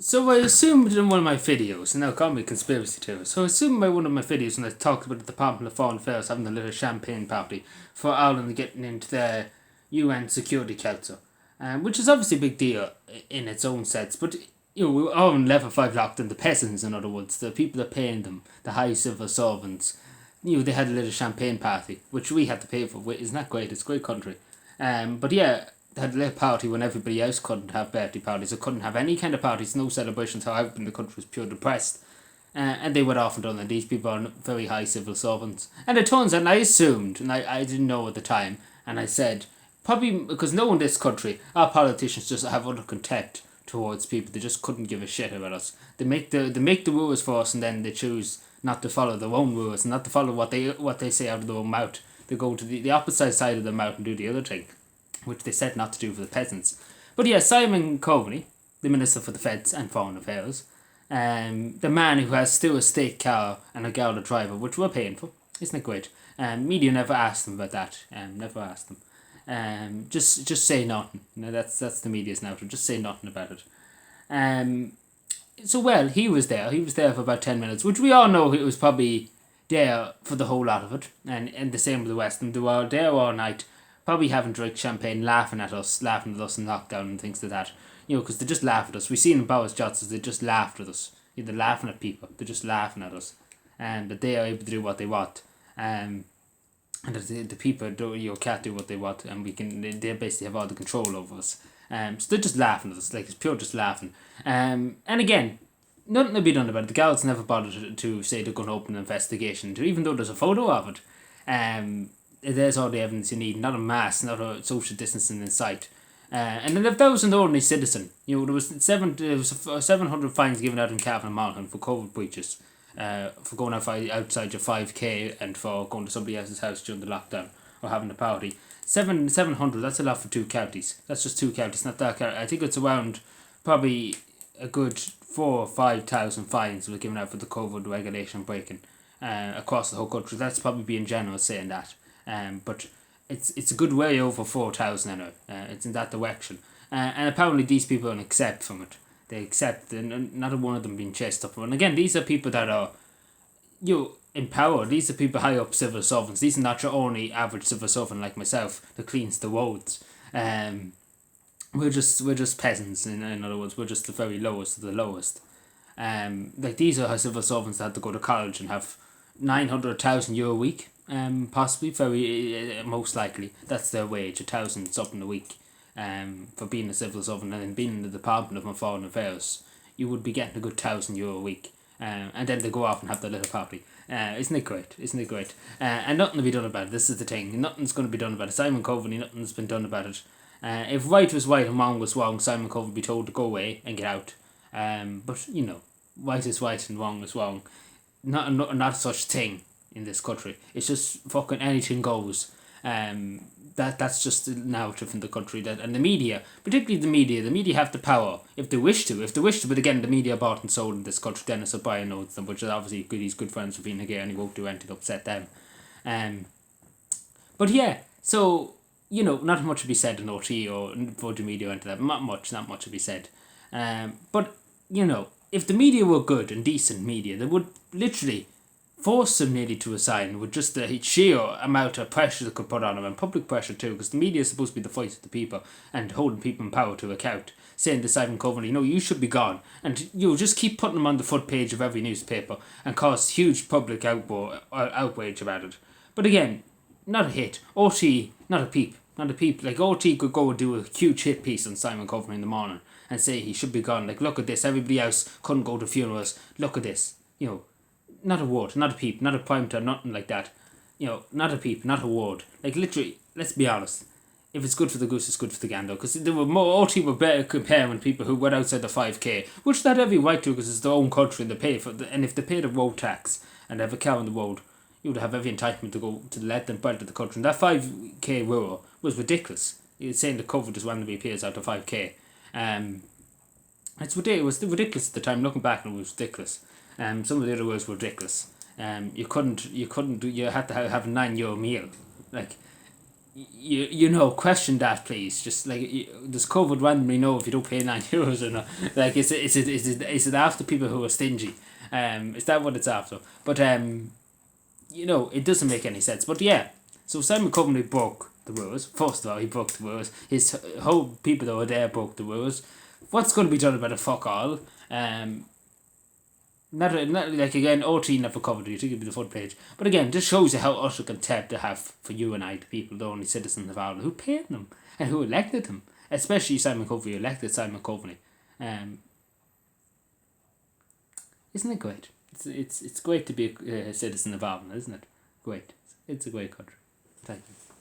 So I assumed in one of my videos, and now call me conspiracy theorist. So I assumed by one of my videos when I talked about the Department of Foreign Affairs having a little champagne party for Ireland getting into the UN Security Council, which is obviously a big deal in its own sense. But we were all in level 5 locked in. The peasants, in other words, the people that paying them, the high civil servants, they had a little champagne party, which we had to pay for. Isn't that great? It's a great country. But yeah, they had a little party when everybody else couldn't have birthday parties or couldn't have any kind of parties, no celebrations, how out in the country was pure depressed. And they went off and done that. These people are very high civil servants. And it turns out, and I assumed, and I didn't know at the time, and I said, probably because no one in this country, our politicians just have utter contempt towards people. They just couldn't give a shit about us. They make the rules for us, and then they choose not to follow their own rules and not to follow what they say out of their own mouth. They go to the opposite side of the mouth and do the other thing, which they said not to do for the peasants. But yeah, Simon Coveney, the Minister for Defence and Foreign Affairs, the man who has still a state car and a Gouda driver, which we're paying for, isn't it great? Media never asked them about that. Never asked them. Just say nothing. That's the media's now. Just say nothing about it. He was there. He was there for about 10 minutes, which we all know he was probably there for the whole lot of it. And the same with the West. And they were there all night, probably having drink champagne, laughing at us in lockdown and things like that. Because they just laugh at us. We seen in Boris Johnson's, they just laughed at us. They're laughing at people. They're just laughing at us. But they are able to do what they want. And the people can't do what they want, and they basically have all the control over us. So they're just laughing at us, like it's pure just laughing. And again, nothing to be done about it. The Gal's never bothered to say they're going to open an investigation, even though there's a photo of it. There's all the evidence you need, not a mask, not a social distancing in sight. And then if that was an ordinary citizen, there was 700 fines given out in Cavan and Monaghan for COVID breaches, for going outside your 5k and for going to somebody else's house during the lockdown or having a party. 700, that's a lot for two counties. That's just two counties, not that county. I think it's around probably a good 4,000 or 5,000 fines were given out for the COVID regulation breaking across the whole country. That's probably being generous saying that. But it's a good way over 4,000 anyway. It's in that direction. And apparently these people don't accept from it. They accept, and not one of them being chased up. And again, these are people that are in power. These are people high up civil servants. These are not your only average civil servant like myself that cleans the roads. We're just peasants. In other words, we're just the very lowest of the lowest. These are civil servants that had to go to college and have 900,000 euro a week. Possibly, very most likely that's their wage, 1,000 something a week. For being a civil servant and being in the Department of Foreign Affairs, you would be getting a good €1,000 a week. And then they go off and have their little party. Isn't it great? And nothing to be done about it. This is the thing. Nothing's going to be done about it. Simon Coveney, nothing's been done about it. If right was right and wrong was wrong, Simon Coveney would be told to go away and get out. But right is right and wrong is wrong. Not such thing in this country. It's just fucking anything goes. That's just the narrative in the country, and the media, particularly the media have the power if they wish to, but again the media bought and sold in this country. Dennis O'Brien knows them, which is obviously good. He's good friends with Fine Gael and he won't do anything to upset them. But yeah, so not much to be said in OT or Virgin Media or anything like that. Not much to be said. But if the media were good and decent media, they would literally force him nearly to resign with just the sheer amount of pressure they could put on him, and public pressure too, because the media is supposed to be the voice of the people and holding people in power to account, saying to Simon Coveney, you should be gone, and just keep putting him on the front page of every newspaper and cause huge public outrage about it. But again, not a hit. OT, not a peep. Like OT could go and do a huge hit piece on Simon Coveney in the morning and say he should be gone. Like, look at this, everybody else couldn't go to funerals. Look at this, not a word, not a peep, not a prime time, nothing like that. Not a peep, not a word. Like, literally, let's be honest. If it's good for the goose, it's good for the gander. Because there were more OT were better comparing people who went outside the 5k, which they had every right to because it's their own country and they pay for it. And if they pay the road tax and they have a car on the road, you would have every entitlement to go to let them belt of the country. And that 5k rule was ridiculous. You're saying the cover just randomly appears out of 5k. It was ridiculous at the time. Looking back, it was ridiculous. Some of the other words were ridiculous. You had to have a €9 meal. Like, you know, question that, please. Just like, does COVID randomly know if you don't pay €9 or not? Like, is it after people who are stingy? Is that what it's after? But you know, it doesn't make any sense. But yeah, so Simon Coveney broke the rules. First of all, he broke the rules. His whole people that were there broke the rules. What's going to be done about it? Fuck all. Not like, again, OT never covered it to give you the front page. But again, this shows you how utter contempt they have for you and I, the people, the only citizens of Ireland, who paid them and who elected them. Especially Simon Coveney, elected Simon Coveney. Isn't it great? It's great to be a citizen of Ireland, isn't it? Great. It's a great country. Thank you.